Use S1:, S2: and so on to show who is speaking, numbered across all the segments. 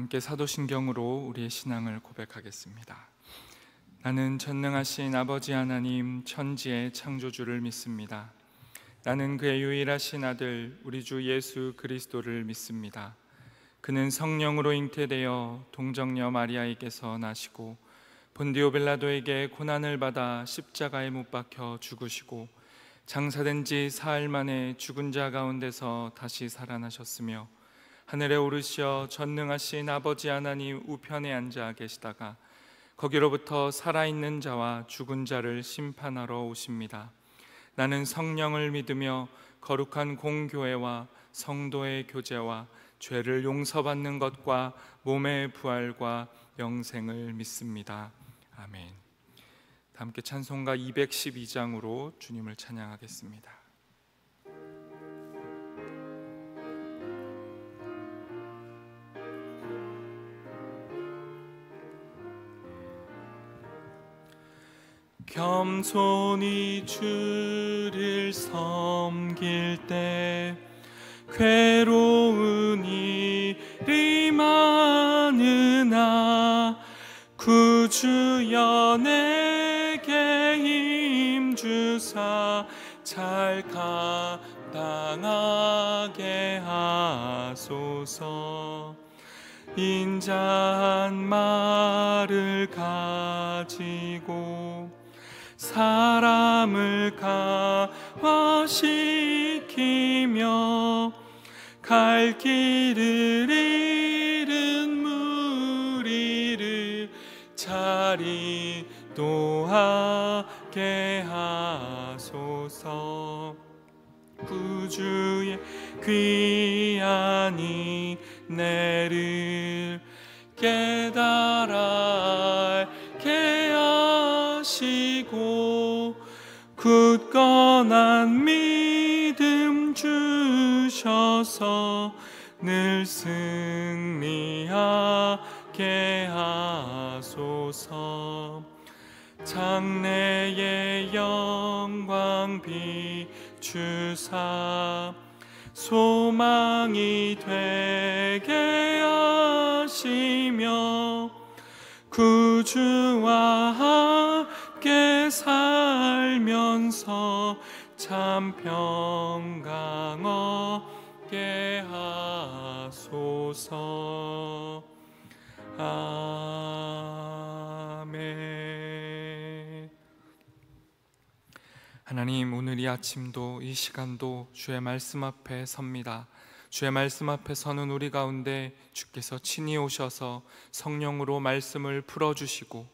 S1: 함께 사도신경으로 우리의 신앙을 고백하겠습니다. 나는 전능하신 아버지 하나님 천지의 창조주를 믿습니다. 나는 그의 유일하신 아들 우리 주 예수 그리스도를 믿습니다. 그는 성령으로 잉태되어 동정녀 마리아에게서 나시고 본디오 빌라도에게 고난을 받아 십자가에 못 박혀 죽으시고 장사된 지 사흘 만에 죽은 자 가운데서 다시 살아나셨으며 하늘에 오르시어 전능하신 아버지 하나님 우편에 앉아 계시다가 거기로부터 살아있는 자와 죽은 자를 심판하러 오십니다. 나는 성령을 믿으며 거룩한 공교회와 성도의 교제와 죄를 용서받는 것과 몸의 부활과 영생을 믿습니다. 아멘. 함께 찬송가 212장으로 주님을 찬양하겠습니다. 겸손히 주를 섬길 때 괴로운 일이 많으나 구주여 내게 힘주사 잘 감당하게 하소서. 인자한 말을 가지고 사람을 강화시키며 갈 길을 잃은 무리를 잘 인도하게 하소서. 구주의 귀한 인내를 깨달아 알게 하시고 굳건한 믿음 주셔서 늘 승리하게 하소서. 장래의 영광 비추사 소망이 되게 하시며 구주와 함께 살면서 참 평강 얻게 하소서. 아멘. 하나님, 오늘 이 아침도 이 시간도 주의 말씀 앞에 섭니다. 주의 말씀 앞에 서는 우리 가운데 주께서 친히 오셔서 성령으로 말씀을 풀어주시고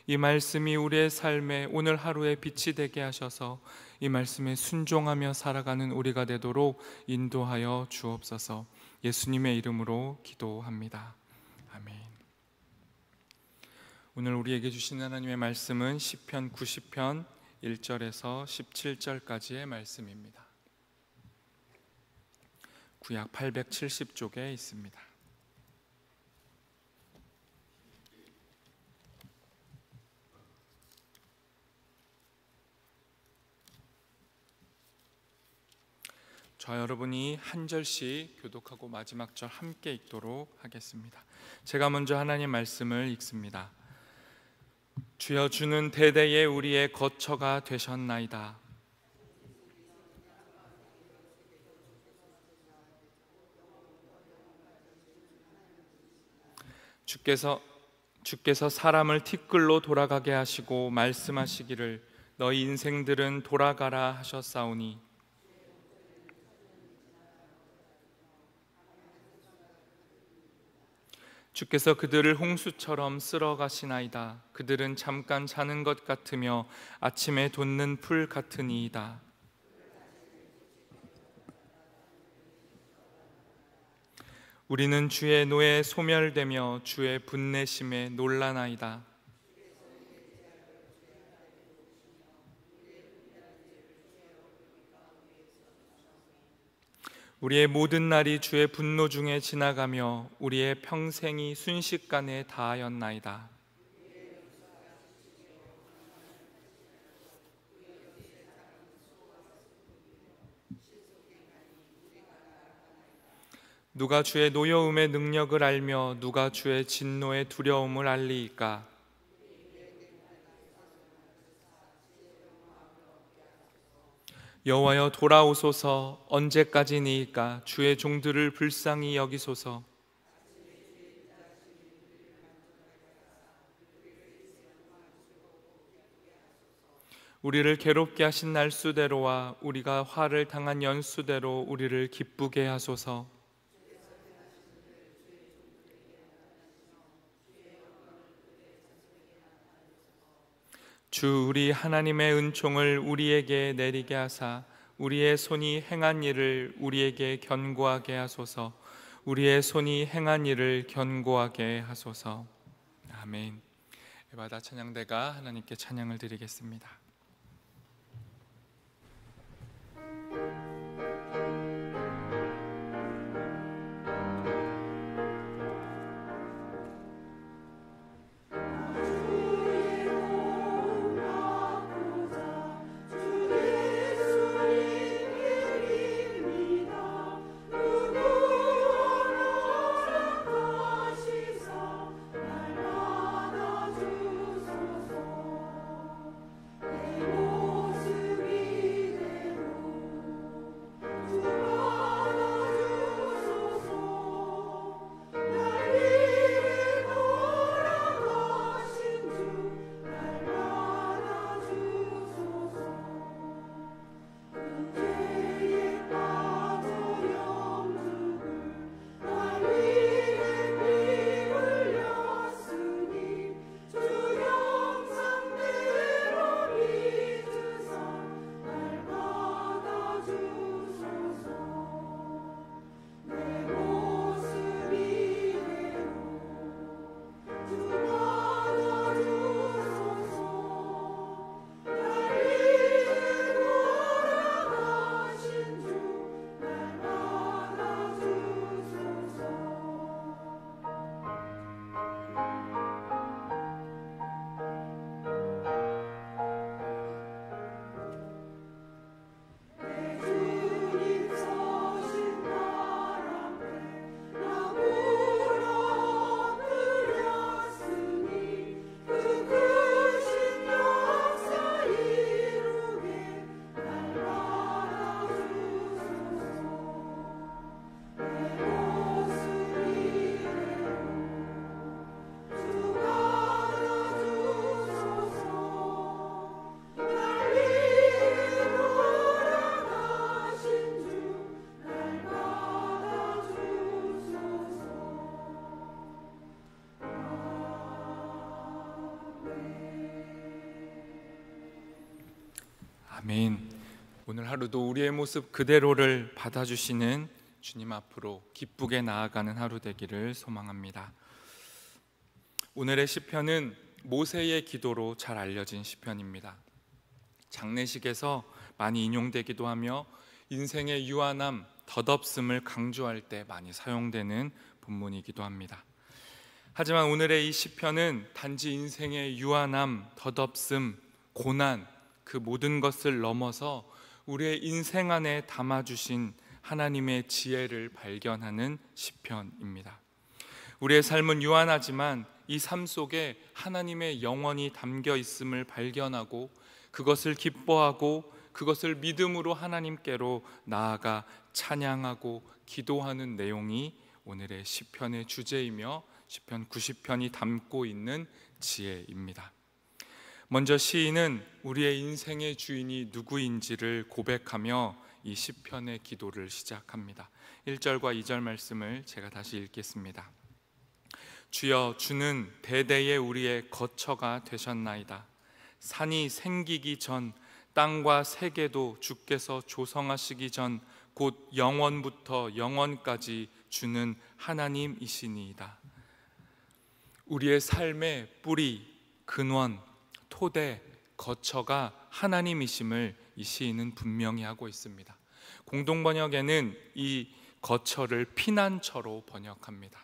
S1: 이 말씀이 우리의 삶에 오늘 하루의 빛이 되게 하셔서 이 말씀에 순종하며 살아가는 우리가 되도록 인도하여 주옵소서. 예수님의 이름으로 기도합니다. 아멘. 오늘 우리에게 주신 하나님의 말씀은 시편 90편 1절에서 17절까지의 말씀입니다. 구약 870쪽에 있습니다. 저 여러분이 한 절씩 교독하고 마지막 절 함께 읽도록 하겠습니다. 제가 먼저 하나님 말씀을 읽습니다. 주여, 주는 대대에 우리의 거처가 되셨나이다. 주께서 사람을 티끌로 돌아가게 하시고 말씀하시기를 너희 인생들은 돌아가라 하셨사오니 주께서 그들을 홍수처럼 쓸어 가시나이다. 그들은 잠깐 자는 것 같으며 아침에 돋는 풀 같으니이다. 우리는 주의 노에 소멸되며 주의 분내심에 놀라나이다. 우리의 모든 날이 주의 분노 중에 지나가며 우리의 평생이 순식간에 다하였나이다. 누가 주의 노여움의 능력을 알며 누가 주의 진노의 두려움을 알리이까? 여호와여 돌아오소서. 언제까지니이까? 주의 종들을 불쌍히 여기소서. 우리를 괴롭게 하신 날수대로와 우리가 화를 당한 연수대로 우리를 기쁘게 하소서. 주 우리 하나님의 은총을 우리에게 내리게 하사 우리의 손이 행한 일을 우리에게 견고하게 하소서. 우리의 손이 행한 일을 견고하게 하소서. 아멘. 에바다 찬양대가 하나님께 찬양을 드리겠습니다. 아멘. 오늘 하루도 우리의 모습 그대로를 받아주시는 주님 앞으로 기쁘게 나아가는 하루 되기를 소망합니다. 오늘의 시편은 모세의 기도로 잘 알려진 시편입니다. 장례식에서 많이 인용되기도 하며 인생의 유한함, 덧없음을 강조할 때 많이 사용되는 본문이기도 합니다. 하지만 오늘의 이 시편은 단지 인생의 유한함, 덧없음, 고난 그 모든 것을 넘어서 우리의 인생 안에 담아주신 하나님의 지혜를 발견하는 시편입니다. 우리의 삶은 유한하지만 이 삶 속에 하나님의 영원이 담겨 있음을 발견하고 그것을 기뻐하고 그것을 믿음으로 하나님께로 나아가 찬양하고 기도하는 내용이 오늘의 시편의 주제이며 시편 90편이 담고 있는 지혜입니다. 먼저 시인은 우리의 인생의 주인이 누구인지를 고백하며 이 시편의 기도를 시작합니다. 1절과 2절 말씀을 제가 다시 읽겠습니다. 주여, 주는 대대에 우리의 거처가 되셨나이다. 산이 생기기 전, 땅과 세계도 주께서 조성하시기 전 곧 영원부터 영원까지 주는 하나님이시니이다. 우리의 삶의 뿌리, 근원, 토대, 거처가 하나님이심을 이 시인은 분명히 하고 있습니다. 공동번역에는 이 거처를 피난처로 번역합니다.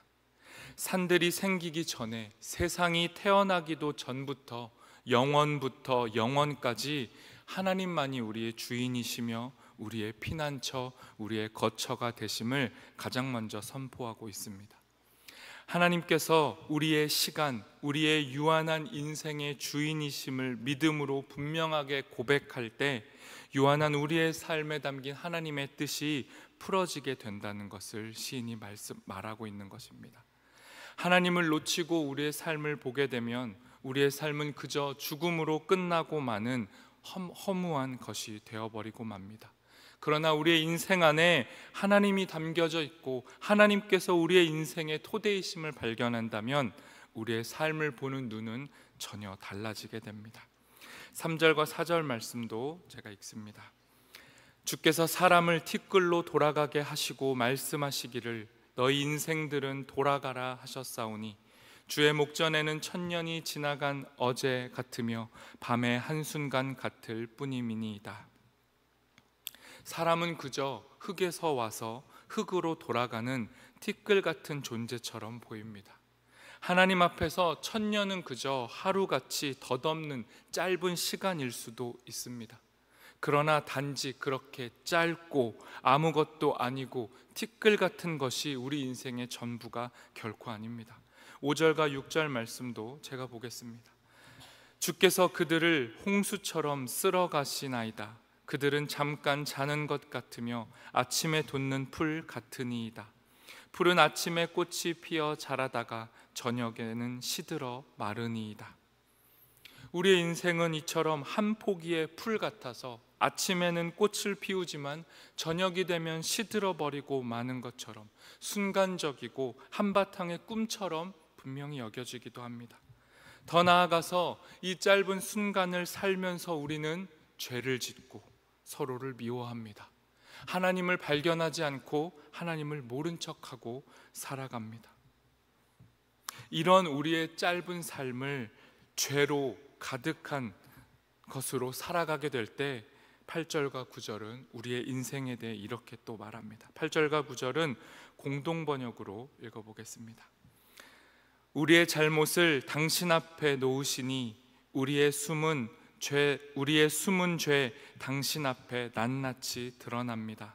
S1: 산들이 생기기 전에, 세상이 태어나기도 전부터 영원부터 영원까지 하나님만이 우리의 주인이시며 우리의 피난처, 우리의 거처가 되심을 가장 먼저 선포하고 있습니다. 하나님께서 우리의 시간, 우리의 유한한 인생의 주인이심을 믿음으로 분명하게 고백할 때 유한한 우리의 삶에 담긴 하나님의 뜻이 풀어지게 된다는 것을 시인이 말하고 있는 것입니다. 하나님을 놓치고 우리의 삶을 보게 되면 우리의 삶은 그저 죽음으로 끝나고 마는 허무한 것이 되어버리고 맙니다. 그러나 우리의 인생 안에 하나님이 담겨져 있고 하나님께서 우리의 인생의 토대이심을 발견한다면 우리의 삶을 보는 눈은 전혀 달라지게 됩니다. 3절과 4절 말씀도 제가 읽습니다. 주께서 사람을 티끌로 돌아가게 하시고 말씀하시기를 너희 인생들은 돌아가라 하셨사오니 주의 목전에는 천년이 지나간 어제 같으며 밤의 한순간 같을 뿐임이니이다. 사람은 그저 흙에서 와서 흙으로 돌아가는 티끌 같은 존재처럼 보입니다. 하나님 앞에서 천년은 그저 하루같이 덧없는 짧은 시간일 수도 있습니다. 그러나 단지 그렇게 짧고 아무것도 아니고 티끌 같은 것이 우리 인생의 전부가 결코 아닙니다. 5절과 6절 말씀도 제가 보겠습니다. 주께서 그들을 홍수처럼 쓸어 가시나이다. 그들은 잠깐 자는 것 같으며 아침에 돋는 풀 같으니이다. 풀은 아침에 꽃이 피어 자라다가 저녁에는 시들어 마르니이다. 우리의 인생은 이처럼 한 포기의 풀 같아서 아침에는 꽃을 피우지만 저녁이 되면 시들어 버리고 마는 것처럼 순간적이고 한바탕의 꿈처럼 분명히 여겨지기도 합니다. 더 나아가서 이 짧은 순간을 살면서 우리는 죄를 짓고 서로를 미워합니다. 하나님을 발견하지 않고 하나님을 모른 척하고 살아갑니다. 이런 우리의 짧은 삶을 죄로 가득한 것으로 살아가게 될 때 8절과 9절은 우리의 인생에 대해 이렇게 또 말합니다. 8절과 9절은 공동 번역으로 읽어보겠습니다. 우리의 잘못을 당신 앞에 놓으시니 우리의 숨은 죄 당신 앞에 낱낱이 드러납니다.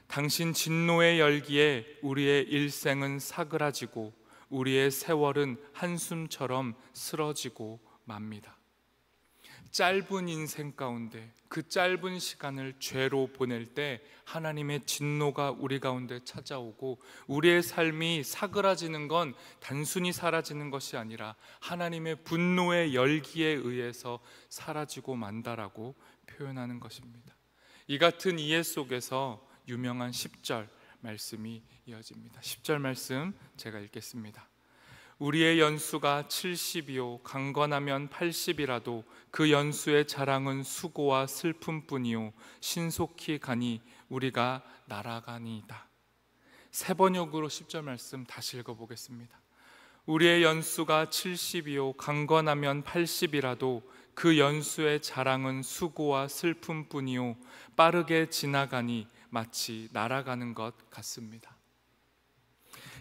S1: 당신 진노의 열기에 우리의 일생은 사그라지고 우리의 세월은 한숨처럼 쓰러지고 맙니다. 짧은 인생 가운데 그 짧은 시간을 죄로 보낼 때 하나님의 진노가 우리 가운데 찾아오고 우리의 삶이 사그라지는 건 단순히 사라지는 것이 아니라 하나님의 분노의 열기에 의해서 사라지고 만다라고 표현하는 것입니다. 이 같은 이해 속에서 유명한 10절 말씀이 이어집니다. 10절 말씀 제가 읽겠습니다. 우리의 연수가 70이요 강건하면 80이라도 그 연수의 자랑은 수고와 슬픔뿐이요 신속히 가니 우리가 날아가니이다. 세 번역으로 10절 말씀 다시 읽어보겠습니다. 우리의 연수가 70이요 강건하면 80이라도 그 연수의 자랑은 수고와 슬픔뿐이요 빠르게 지나가니 마치 날아가는 것 같습니다.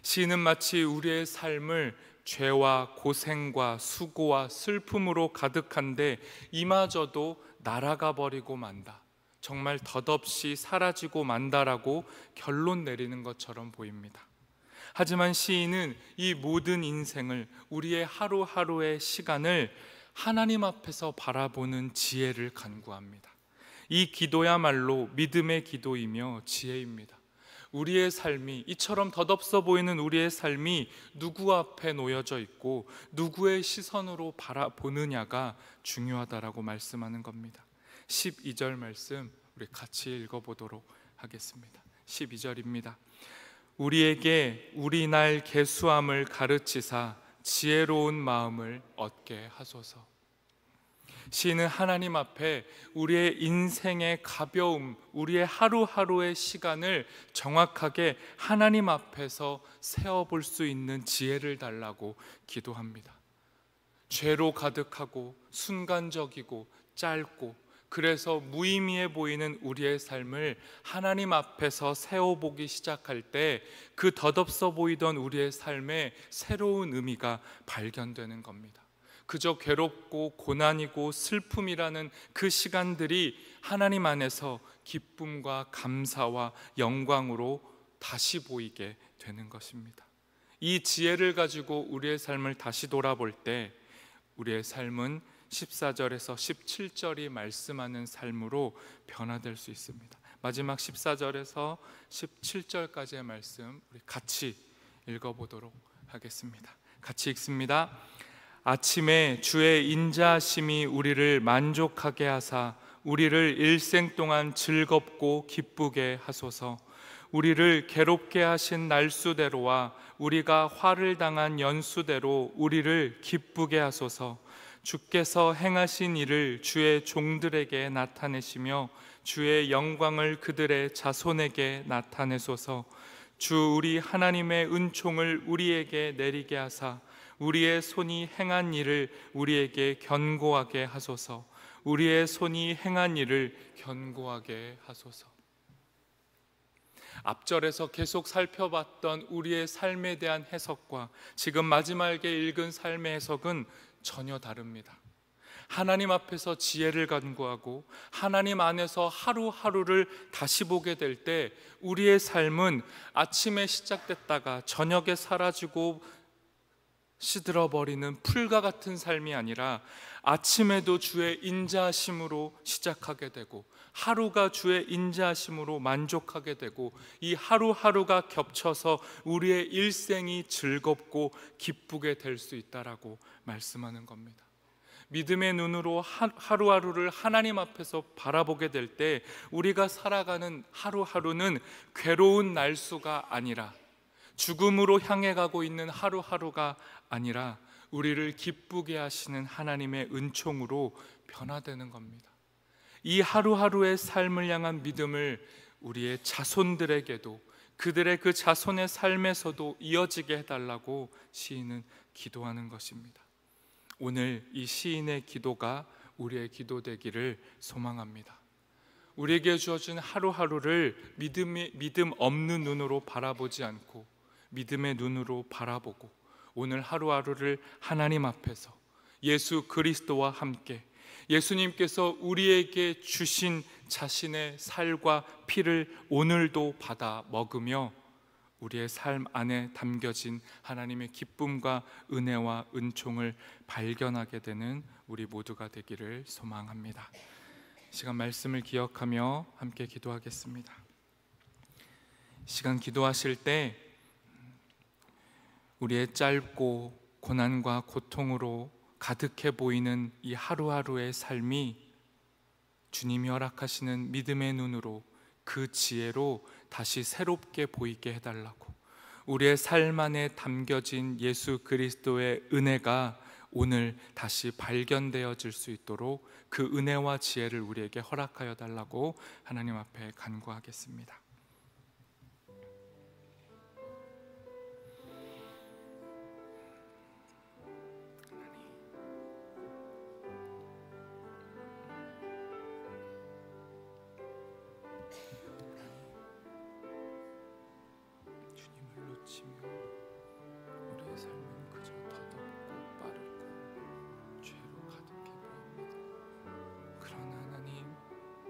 S1: 시인은 마치 우리의 삶을 죄와 고생과 수고와 슬픔으로 가득한데 이마저도 날아가 버리고 만다, 정말 덧없이 사라지고 만다라고 결론 내리는 것처럼 보입니다. 하지만 시인은 이 모든 인생을, 우리의 하루하루의 시간을 하나님 앞에서 바라보는 지혜를 간구합니다. 이 기도야말로 믿음의 기도이며 지혜입니다. 우리의 삶이, 이처럼 덧없어 보이는 우리의 삶이 누구 앞에 놓여져 있고 누구의 시선으로 바라보느냐가 중요하다라고 말씀하는 겁니다. 12절 말씀 우리 같이 읽어보도록 하겠습니다. 12절입니다. 우리에게 우리 날 계수함을 가르치사 지혜로운 마음을 얻게 하소서. 시인은 하나님 앞에 우리의 인생의 가벼움, 우리의 하루하루의 시간을 정확하게 하나님 앞에서 세어볼 수 있는 지혜를 달라고 기도합니다. 죄로 가득하고 순간적이고 짧고 그래서 무의미해 보이는 우리의 삶을 하나님 앞에서 세워보기 시작할 때 그 덧없어 보이던 우리의 삶에 새로운 의미가 발견되는 겁니다. 그저 괴롭고 고난이고 슬픔이라는 그 시간들이 하나님 안에서 기쁨과 감사와 영광으로 다시 보이게 되는 것입니다. 이 지혜를 가지고 우리의 삶을 다시 돌아볼 때 우리의 삶은 14절에서 17절이 말씀하는 삶으로 변화될 수 있습니다. 마지막 14절에서 17절까지의 말씀 우리 같이 읽어보도록 하겠습니다. 같이 읽습니다. 아침에 주의 인자하심이 우리를 만족하게 하사 우리를 일생 동안 즐겁고 기쁘게 하소서. 우리를 괴롭게 하신 날수대로와 우리가 화를 당한 연수대로 우리를 기쁘게 하소서. 주께서 행하신 일을 주의 종들에게 나타내시며 주의 영광을 그들의 자손에게 나타내소서. 주 우리 하나님의 은총을 우리에게 내리게 하사 우리의 손이 행한 일을 우리에게 견고하게 하소서. 우리의 손이 행한 일을 견고하게 하소서. 앞절에서 계속 살펴봤던 우리의 삶에 대한 해석과 지금 마지막에 읽은 삶의 해석은 전혀 다릅니다. 하나님 앞에서 지혜를 간구하고 하나님 안에서 하루하루를 다시 보게 될 때 우리의 삶은 아침에 시작됐다가 저녁에 사라지고 시들어버리는 풀과 같은 삶이 아니라 아침에도 주의 인자하심으로 시작하게 되고 하루가 주의 인자하심으로 만족하게 되고 이 하루하루가 겹쳐서 우리의 일생이 즐겁고 기쁘게 될 수 있다라고 말씀하는 겁니다. 믿음의 눈으로 하루하루를 하나님 앞에서 바라보게 될 때 우리가 살아가는 하루하루는 괴로운 날수가 아니라 죽음으로 향해 가고 있는 하루하루가 아니라 우리를 기쁘게 하시는 하나님의 은총으로 변화되는 겁니다. 이 하루하루의 삶을 향한 믿음을 우리의 자손들에게도 그들의 그 자손의 삶에서도 이어지게 해달라고 시인은 기도하는 것입니다. 오늘 이 시인의 기도가 우리의 기도 되기를 소망합니다. 우리에게 주어진 하루하루를 믿음 없는 눈으로 바라보지 않고 믿음의 눈으로 바라보고 오늘 하루하루를 하나님 앞에서 예수 그리스도와 함께 예수님께서 우리에게 주신 자신의 살과 피를 오늘도 받아 먹으며 우리의 삶 안에 담겨진 하나님의 기쁨과 은혜와 은총을 발견하게 되는 우리 모두가 되기를 소망합니다. 시간 말씀을 기억하며 함께 기도하겠습니다. 시간 기도하실 때 우리의 짧고 고난과 고통으로 가득해 보이는 이 하루하루의 삶이 주님이 허락하시는 믿음의 눈으로 그 지혜로 다시 새롭게 보이게 해달라고 우리의 삶 안에 담겨진 예수 그리스도의 은혜가 오늘 다시 발견되어질 수 있도록 그 은혜와 지혜를 우리에게 허락하여 달라고 하나님 앞에 간구하겠습니다. 우리의 삶은 그저 더덥고 빠르고 죄로 가득해 보입니다. 그러나 하나님,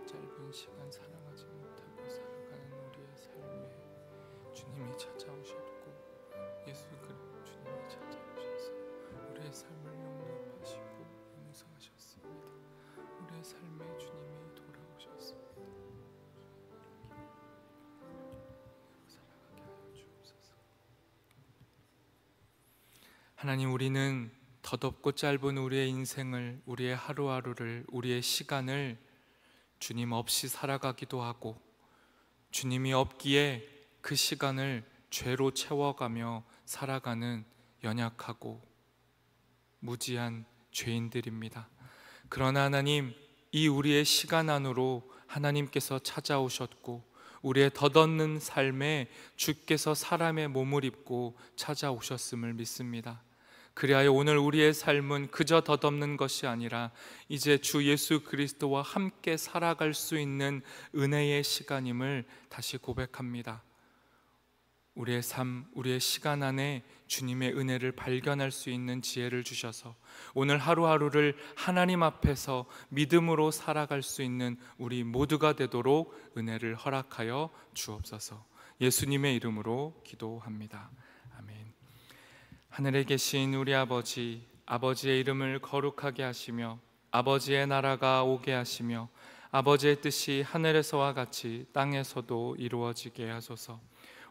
S1: 짧은 시간 사랑하지 못하고 살아가는 우리의 삶에 주님이 찾아오셨고 예수 그리스도 주님이 찾아오셔서 우리의 삶을 용납하시고 용서하셨습니다. 우리의 삶에 주님이 돌아오셨습니다. 하나님, 우리는 더덥고 짧은 우리의 인생을, 우리의 하루하루를, 우리의 시간을 주님 없이 살아가기도 하고 주님이 없기에 그 시간을 죄로 채워가며 살아가는 연약하고 무지한 죄인들입니다. 그러나 하나님, 이 우리의 시간 안으로 하나님께서 찾아오셨고 우리의 덧없는 삶에 주께서 사람의 몸을 입고 찾아오셨음을 믿습니다. 그리하여 오늘 우리의 삶은 그저 덧없는 것이 아니라 이제 주 예수 그리스도와 함께 살아갈 수 있는 은혜의 시간임을 다시 고백합니다. 우리의 삶, 우리의 시간 안에 주님의 은혜를 발견할 수 있는 지혜를 주셔서 오늘 하루하루를 하나님 앞에서 믿음으로 살아갈 수 있는 우리 모두가 되도록 은혜를 허락하여 주옵소서. 예수님의 이름으로 기도합니다. 아멘. 하늘에 계신 우리 아버지, 아버지의 이름을 거룩하게 하시며 아버지의 나라가 오게 하시며 아버지의 뜻이 하늘에서와 같이 땅에서도 이루어지게 하소서.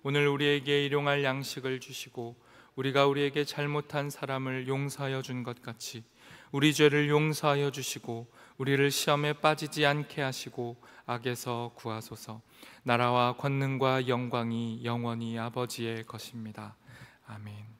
S1: 오늘 우리에게 일용할 양식을 주시고 우리가 우리에게 잘못한 사람을 용서하여 준 것 같이 우리 죄를 용서하여 주시고 우리를 시험에 빠지지 않게 하시고 악에서 구하소서. 나라와 권능과 영광이 영원히 아버지의 것입니다. 아멘.